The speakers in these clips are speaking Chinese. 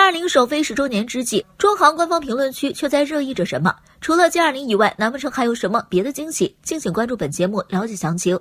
G20首飞10周年之际，中航官方评论区却在热议着什么？除了 G20以外，难不成还有什么别的惊喜？敬请关注本节目，了解详情。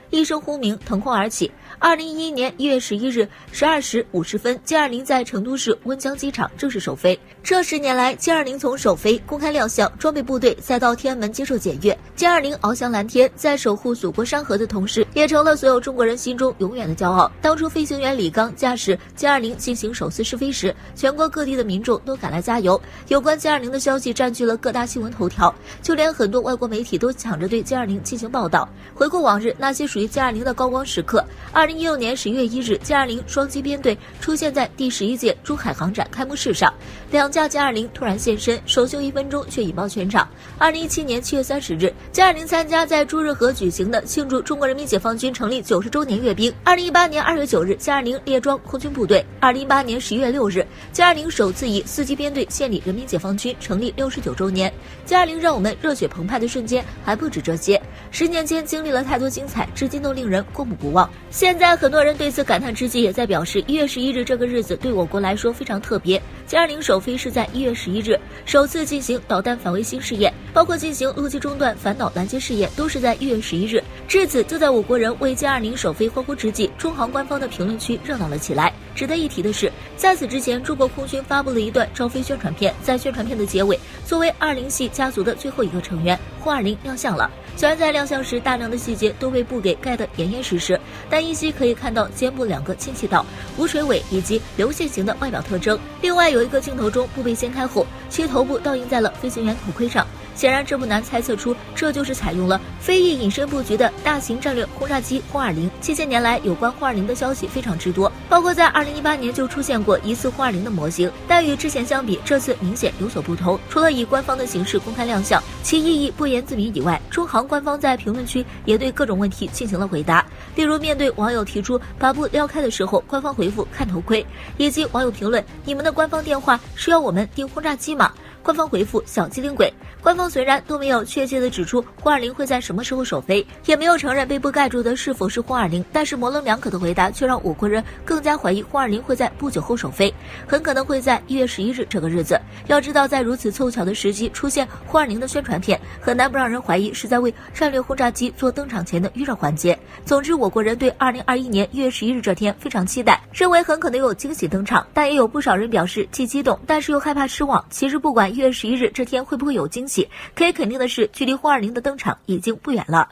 一声轰鸣腾空而起。2011年1月11日12时50分 ，G20 在成都市温江机场正式首飞。这10年来 ，G20 从首飞、公开亮相、装备部队，再到天安门接受检阅 ，G20 翱翔蓝天，在守护祖国山河的同时，也成了所有中国人心中永远的骄傲。当初飞行员李刚驾驶 G20 进行首次试飞时，全国各地的民众都赶来加油。有关 G20 的消息占据了各大新闻头条，就连很多外国媒体都抢着对 G20 进行报道。回顾往日那些属于 G20 的高光时刻，2016年11月1日 ，G20 双机编队出现在第11届珠海航展开幕式上，两架 G20 突然现身，首秀1分钟却引爆全场。2017年7月30日 ，G20 参加在朱日河举行的庆祝中国人民解放军成立90周年阅兵。2018年2月9日 ，G20 列装空军部队。2018年11月6日 ，G20 首次以4机编队献礼人民解放军成立69周年。G20 让我们热血澎湃的瞬间还不止这些，10年间经历了太多精彩，至今都令人过目不忘。现在很多人对此感叹之际，也在表示1月11日这个日子对我国来说非常特别。G20 首飞是在1月11日，首次进行导弹反卫星试验，包括进行陆基中段反导拦截试验，都是在1月11日。至此，就在我国人为 G20 首飞欢呼之际，中航官方的评论区热闹了起来。值得一提的是，在此之前，中国空军发布了一段招飞宣传片，在宣传片的结尾，作为20系家族的最后一个成员轰20亮相了。虽然在亮相时大量的细节都被布给盖得严严实实，但依稀可以看到肩部2个进气道、无垂尾以及流线型的外表特征。另外有一个镜头中，布被掀开后，其头部倒映在了飞行员头盔上。显然这不难猜测出，这就是采用了飞翼隐身布局的大型战略轰炸机轰20。近些年来，有关轰20的消息非常之多，包括在2018年就出现过疑似轰20的模型，但与之前相比，这次明显有所不同。除了以官方的形式公开亮相，其意义不言自明以外，中航官方在评论区也对各种问题进行了回答。例如，面对网友提出把布撩开的时候，官方回复看头盔，以及网友评论你们的官方电话是要我们订轰炸机吗？官方回复小机灵鬼。官方虽然都没有确切的指出轰20会在什么时候首飞，也没有承认被布盖住的是否是轰20，但是模棱两可的回答却让我国人更加怀疑轰20会在不久后首飞，很可能会在1月11日这个日子。要知道，在如此凑巧的时机出现轰20的宣传片，很难不让人怀疑是在为战略轰炸机做登场前的预热环节。总之，我国人对2021年1月11日这天非常期待，认为很可能有惊喜登场，但也有不少人表示既激动，但是又害怕失望。其实不管1月11日这天会不会有惊喜，可以肯定的是，距离轰20的登场已经不远了。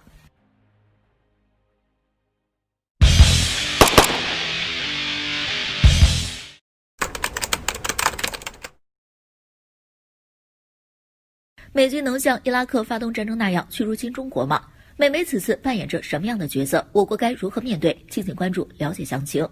美军能像伊拉克发动战争那样去入侵中国吗？美媒此次扮演着什么样的角色？我国该如何面对？敬请关注，了解详情。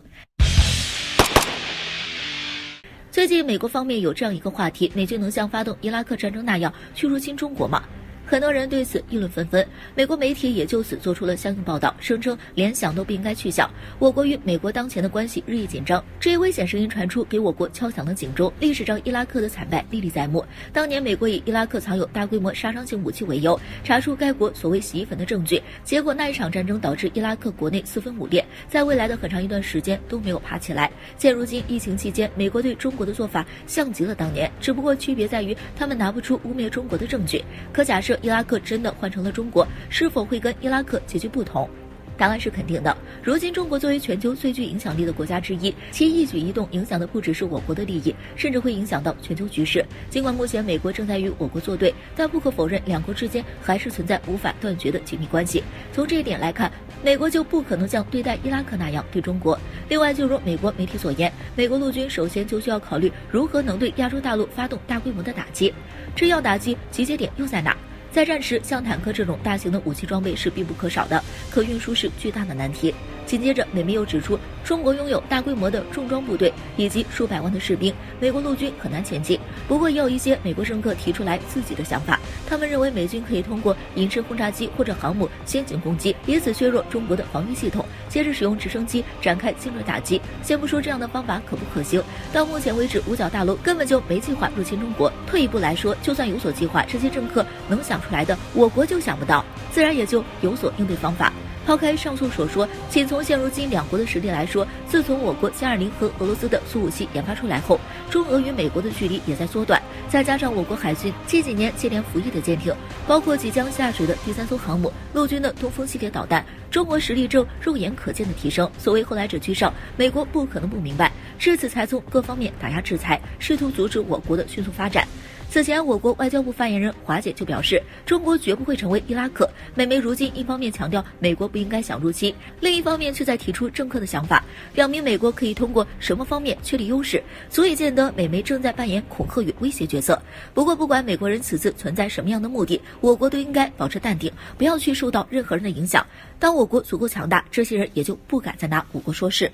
最近美国方面有这样一个话题，美军能像发动伊拉克战争那样去入侵中国吗？很多人对此议论纷纷，美国媒体也就此做出了相应报道，声称连想都不应该去想，我国与美国当前的关系日益紧张。这一危险声音传出，给我国敲响了警钟。历史上伊拉克的惨败历历在目，当年美国以伊拉克藏有大规模杀伤性武器为由，查出该国所谓洗衣粉的证据，结果那一场战争导致伊拉克国内四分五裂，在未来的很长一段时间都没有爬起来。现如今疫情期间，美国对中国的做法像极了当年，只不过区别在于他们拿不出污蔑中国的证据。可假设伊拉克真的换成了中国，是否会跟伊拉克结局不同？答案是肯定的。如今中国作为全球最具影响力的国家之一，其一举一动影响的不只是我国的利益，甚至会影响到全球局势。尽管目前美国正在与我国作对，但不可否认两国之间还是存在无法断绝的紧密关系。从这一点来看，美国就不可能像对待伊拉克那样对中国。另外，就如美国媒体所言，美国陆军首先就需要考虑如何能对亚洲大陆发动大规模的打击。这要打击集结点又在哪？在战时，像坦克这种大型的武器装备是必不可少的，可运输是巨大的难题。紧接着，美媒又指出，中国拥有大规模的重装部队以及数百万的士兵，美国陆军很难前进。不过，也有一些美国政客提出来自己的想法，他们认为美军可以通过隐身轰炸机或者航母先行攻击，以此削弱中国的防御系统，接着使用直升机展开精准打击。先不说这样的方法可不可行，到目前为止，五角大楼根本就没计划入侵中国。退一步来说，就算有所计划，这些政客能想出来的，我国就想不到，自然也就有所应对方法。抛开上述所说，仅从现如今两国的实力来说，自从我国720和俄罗斯的苏武器研发出来后，中俄与美国的距离也在缩短。再加上我国海军近几年接连服役的舰艇，包括即将下水的第3艘航母，陆军的东风系列导弹，中国实力正肉眼可见的提升。所谓后来者居上，美国不可能不明白，至此才从各方面打压制裁，试图阻止我国的迅速发展。此前，我国外交部发言人华姐就表示，中国绝不会成为伊拉克。美媒如今一方面强调美国不应该想入侵，另一方面却在提出政客的想法，表明美国可以通过什么方面确立优势，足以见得美媒正在扮演恐吓与威胁角色。不过，不管美国人此次存在什么样的目的，我国都应该保持淡定，不要去受到任何人的影响。当我国足够强大，这些人也就不敢再拿我国说事。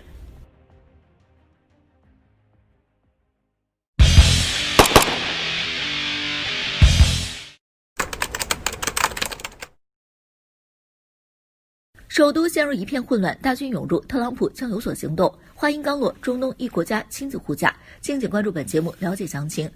首都陷入一片混乱，大军涌入，特朗普将有所行动。话音刚落，中东一国家亲自护驾，敬请关注本节目了解详情。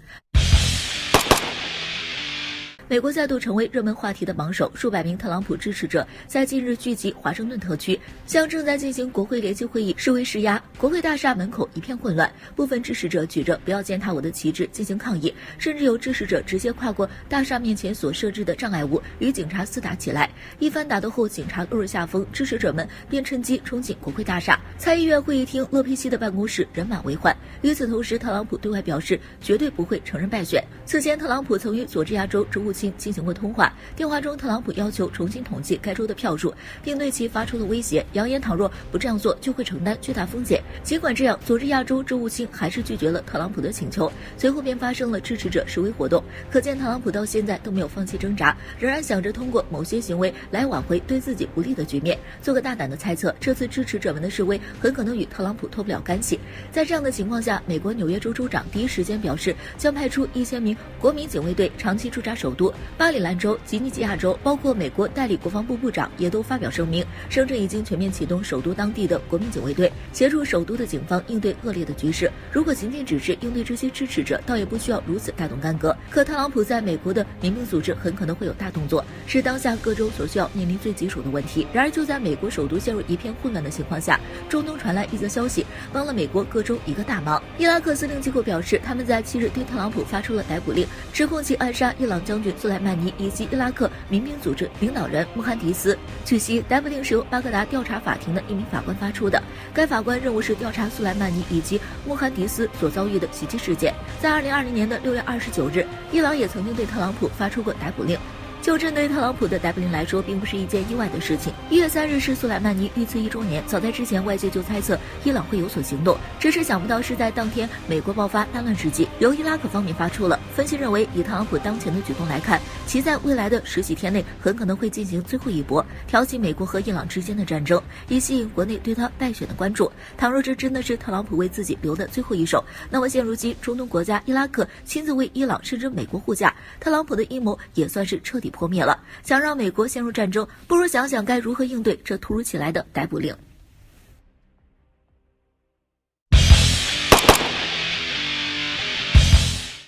美国再度成为热门话题的榜首，数百名特朗普支持者在近日聚集华盛顿特区，向正在进行国会联席会议示威施压。国会大厦门口一片混乱，部分支持者举着不要践踏我的旗帜进行抗议，甚至有支持者直接跨过大厦面前所设置的障碍物，与警察厮打起来。一番打斗后，警察落入下风，支持者们便趁机冲进国会大厦。参议院会议厅洛佩西的办公室人满为患。与此同时，特朗普对外表示绝对不会承认败选。此前，特朗普曾与佐治亚州州务卿进行过通话，电话中特朗普要求重新统计该州的票数，并对其发出了威胁，扬言倘若不这样做就会承担巨大风险。尽管这样，佐治亚州州务卿还是拒绝了特朗普的请求，随后便发生了支持者示威活动。可见特朗普到现在都没有放弃挣扎，仍然想着通过某些行为来挽回对自己不利的局面。做个大胆的猜测，这次支持者们的示威很可能与特朗普脱不了干系。在这样的情况下，美国纽约州州长第一时间表示将派出1000名国民警卫队长期驻扎首都。马里兰州、吉尼吉亚州，包括美国代理国防部部长也都发表声明，声称已经全面启动首都当地的国民警卫队，协助首都的警方应对恶劣的局势。如果仅仅只是应对这些支持者，倒也不需要如此大动干戈。可特朗普在美国的民兵组织很可能会有大动作，是当下各州所需要面临最棘手的问题。然而，就在美国首都陷入一片混乱的情况下，中东传来一则消息，帮了美国各州一个大忙。伊拉克司令机构表示，他们在7日对特朗普发出了逮捕令，指控其暗杀伊朗将军苏莱曼尼以及伊拉克民兵组织领导人穆罕迪斯。据悉，逮捕令是由巴格达调查法庭的一名法官发出的，该法官任务是调查苏莱曼尼以及穆罕迪斯所遭遇的袭击事件。在2020年的6月29日，伊朗也曾经对特朗普发出过逮捕令。就针对特朗普的逮捕令来说，并不是一件意外的事情。1月3日是苏莱曼尼遇刺1周年，早在之前外界就猜测伊朗会有所行动，只是想不到是在当天美国爆发大乱之际，由伊拉克方面发出了。分析认为，以特朗普当前的举动来看，其在未来的10几天内很可能会进行最后一搏，挑起美国和伊朗之间的战争，以吸引国内对他败选的关注。倘若这真的是特朗普为自己留的最后一手，那么现如今中东国家伊拉克亲自为伊朗甚至美国护驾，特朗普的阴谋也算是彻底破灭了。想让美国陷入战争，不如想想该如何应对这突如其来的逮捕令。